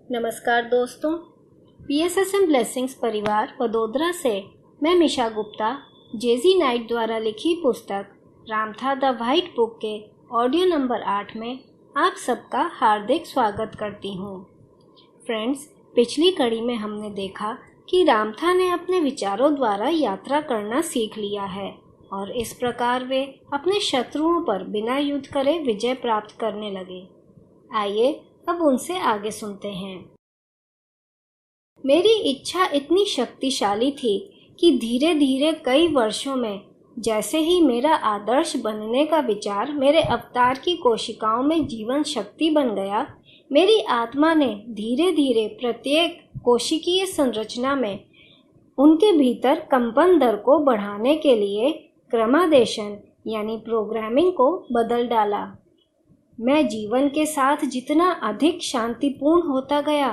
नमस्कार दोस्तों, PSSM blessings परिवार वडोदरा से मैं मिशा गुप्ता जेजी नाइट द्वारा लिखी पुस्तक रामथा द व्हाइट बुक के ऑडियो नंबर 8 में आप सबका हार्दिक स्वागत करती हूँ। फ्रेंड्स, पिछली कड़ी में हमने देखा कि रामथा ने अपने विचारों द्वारा यात्रा करना सीख लिया है और इस प्रकार वे अपने शत्रुओं पर बिना युद्ध करे विजय प्राप्त करने लगे। आइए अब उनसे आगे सुनते हैं। मेरी इच्छा इतनी शक्तिशाली थी कि धीरे धीरे कई वर्षों में जैसे ही मेरा आदर्श बनने का विचार मेरे अवतार की कोशिकाओं में जीवन शक्ति बन गया, मेरी आत्मा ने धीरे धीरे प्रत्येक कोशिकीय संरचना में उनके भीतर कंपन दर को बढ़ाने के लिए क्रमादेशन यानी प्रोग्रामिंग को बदल डाला। मैं जीवन के साथ जितना अधिक शांतिपूर्ण होता गया,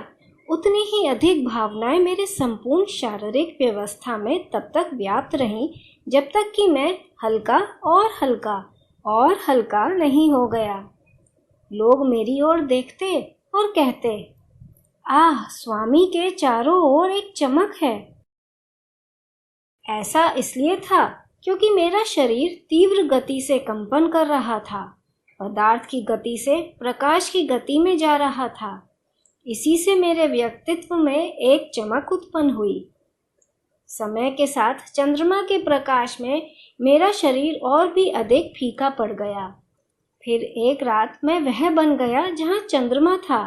उतनी ही अधिक भावनाएं मेरे संपूर्ण शारीरिक व्यवस्था में तब तक व्याप्त रहीं जब तक कि मैं हल्का और हल्का नहीं हो गया। लोग मेरी ओर देखते और कहते, आह, स्वामी के चारों ओर एक चमक है। ऐसा इसलिए था क्योंकि मेरा शरीर तीव्र गति से कंपन कर रहा था, पदार्थ की गति से प्रकाश की गति में जा रहा था। इसी से मेरे व्यक्तित्व में एक चमक उत्पन्न हुई। समय के साथ चंद्रमा के प्रकाश में मेरा शरीर और भी अधिक फीका पड़ गया। फिर एक रात मैं वह बन गया जहाँ चंद्रमा था,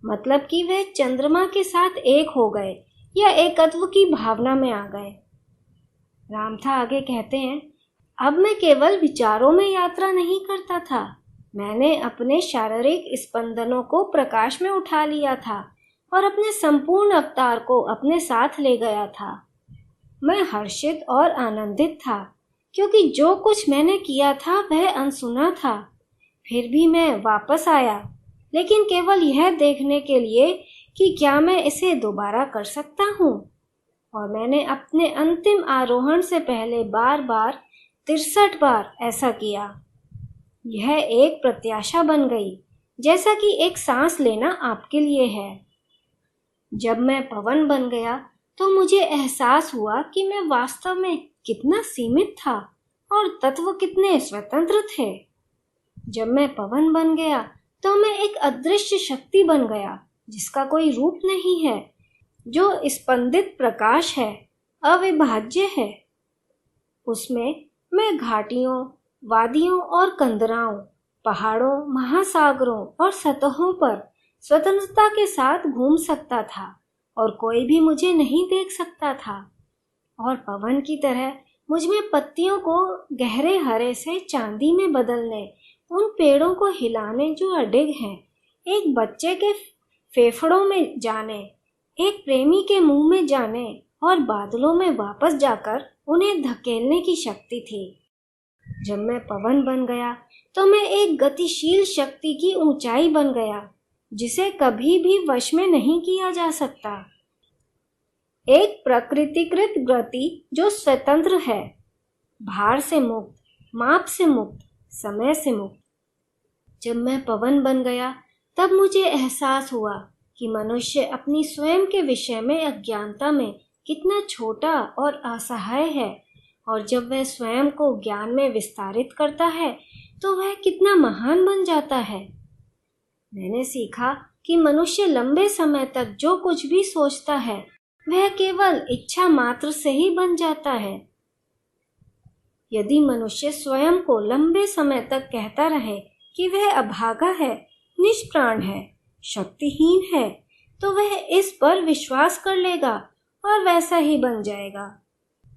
मतलब कि वह चंद्रमा के साथ एक हो गए या एकत्व की भावना में आ गए। रामथा आगे कहते हैं, अब मैं केवल विचारों में यात्रा नहीं करता था, मैंने अपने शारीरिक स्पंदनों को प्रकाश में उठा लिया था और अपने संपूर्ण अवतार को अपने साथ ले गया था। मैं हर्षित और आनंदित था क्योंकि जो कुछ मैंने किया था वह अनसुना था। फिर भी मैं वापस आया, लेकिन केवल यह देखने के लिए कि क्या मैं इसे दोबारा कर सकता हूँ। और मैंने अपने अंतिम आरोहण से पहले बार 63 बार ऐसा किया। यह एक प्रत्याशा बन गई, जैसा कि एक सांस लेना आपके लिए है। जब मैं पवन बन गया तो मुझे एहसास हुआ कि मैं वास्तव में कितना सीमित था और तत्व कितने स्वतंत्र थे। जब मैं पवन बन गया तो मैं एक अदृश्य शक्ति बन गया जिसका कोई रूप नहीं है, जो स्पंदित प्रकाश है, अविभाज्य है। उसमें मैं घाटियों, वादियों और कंदराओं, पहाड़ों, महासागरों और सतहों पर स्वतंत्रता के साथ घूम सकता था और कोई भी मुझे नहीं देख सकता था। और पवन की तरह मुझ में पत्तियों को गहरे हरे से चांदी में बदलने, उन पेड़ों को हिलाने जो अडिग हैं, एक बच्चे के फेफड़ों में जाने, एक प्रेमी के मुंह में जाने और बादलों में वापस जाकर उन्हें धकेलने की शक्ति थी। जब मैं पवन बन गया तो मैं एक गतिशील शक्ति की ऊंचाई बन गया जिसे कभी भी वश में नहीं किया जा सकता। एक प्रकृतिकृत गति जो स्वतंत्र है, भार से मुक्त, माप से मुक्त, समय से मुक्त। जब मैं पवन बन गया तब मुझे एहसास हुआ कि मनुष्य अपनी स्वयं के विषय में अज्ञानता में कितना छोटा और असहाय है, और जब वह स्वयं को ज्ञान में विस्तारित करता है तो वह कितना महान बन जाता है। मैंने सीखा कि मनुष्य लंबे समय तक जो कुछ भी सोचता है वह केवल इच्छा मात्र से ही बन जाता है। यदि मनुष्य स्वयं को लंबे समय तक कहता रहे कि वह अभागा है, निष्प्राण है, शक्तिहीन है, तो वह इस पर विश्वास कर लेगा और वैसा ही बन जाएगा।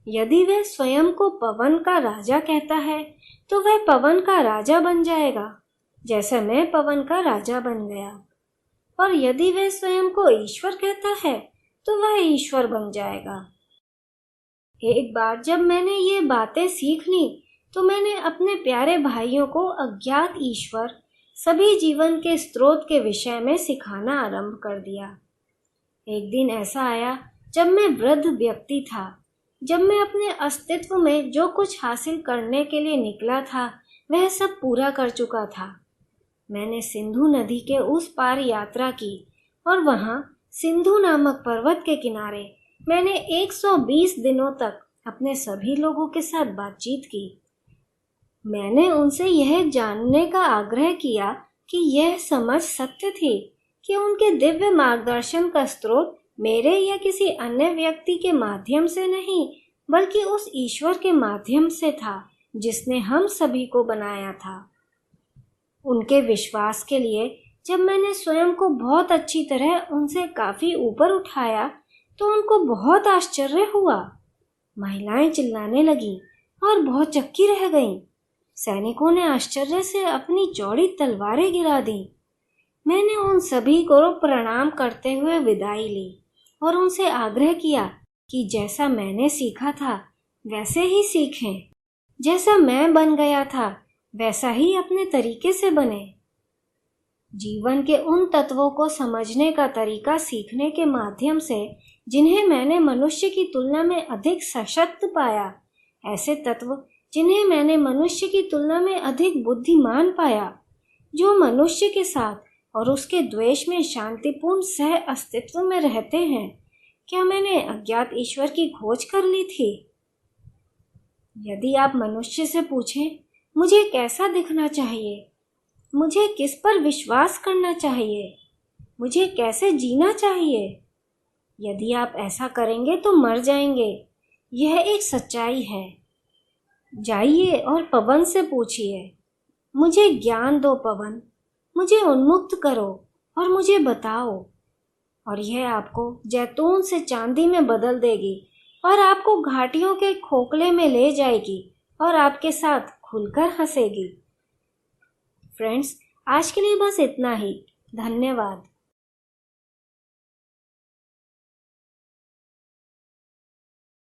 यदि वह स्वयं को पवन का राजा कहता है तो वह पवन का राजा बन जाएगा, जैसे मैं पवन का राजा बन गया। और यदि वह स्वयं को ईश्वर कहता है तो वह ईश्वर बन जाएगा। एक बार जब मैंने ये बातें सीख ली तो मैंने अपने प्यारे भाइयों को अज्ञात ईश्वर, सभी जीवन के स्रोत के विषय में सिखाना आरंभ कर दिया। एक दिन ऐसा आया जब मैं वृद्ध व्यक्ति था, जब मैं अपने अस्तित्व में जो कुछ हासिल करने के लिए निकला था वह सब पूरा कर चुका था। मैंने सिंधु नदी के उस पार यात्रा की और वहाँ सिंधु नामक पर्वत के किनारे मैंने 120 दिनों तक अपने सभी लोगों के साथ बातचीत की। मैंने उनसे यह जानने का आग्रह किया कि यह समझ सत्य थी कि उनके दिव्य मार्गदर्शन का स्रोत मेरे या किसी अन्य व्यक्ति के माध्यम से नहीं, बल्कि उस ईश्वर के माध्यम से था जिसने हम सभी को बनाया था। उनके विश्वास के लिए जब मैंने स्वयं को बहुत अच्छी तरह उनसे काफी ऊपर उठाया तो उनको बहुत आश्चर्य हुआ। महिलाएं चिल्लाने लगीं और बहुत चक्की रह गईं। सैनिकों ने आश्चर्य से अपनी चौड़ी तलवारें गिरा दी। मैंने उन सभी को प्रणाम करते हुए विदाई ली और उनसे आग्रह किया कि जैसा मैंने सीखा था वैसे ही सीखें, जैसा मैं बन गया था वैसा ही अपने तरीके से बने। जीवन के उन तत्वों को समझने का तरीका सीखने के माध्यम से जिन्हें मैंने मनुष्य की तुलना में अधिक सशक्त पाया, ऐसे तत्व जिन्हें मैंने मनुष्य की तुलना में अधिक बुद्धिमान पाया, जो मनुष्य के साथ और उसके द्वेष में शांतिपूर्ण सह अस्तित्व में रहते हैं, क्या मैंने अज्ञात ईश्वर की खोज कर ली थी? यदि आप मनुष्य से पूछें मुझे कैसा दिखना चाहिए, मुझे किस पर विश्वास करना चाहिए, मुझे कैसे जीना चाहिए, यदि आप ऐसा करेंगे तो मर जाएंगे। यह एक सच्चाई है। जाइए और पवन से पूछिए, मुझे ज्ञान दो पवन, मुझे उन्मुक्त करो और मुझे बताओ। और यह आपको जैतून से चांदी में बदल देगी और आपको घाटियों के खोखले में ले जाएगी और आपके साथ खुलकर हंसेगी। फ्रेंड्स, आज के लिए बस इतना ही। धन्यवाद।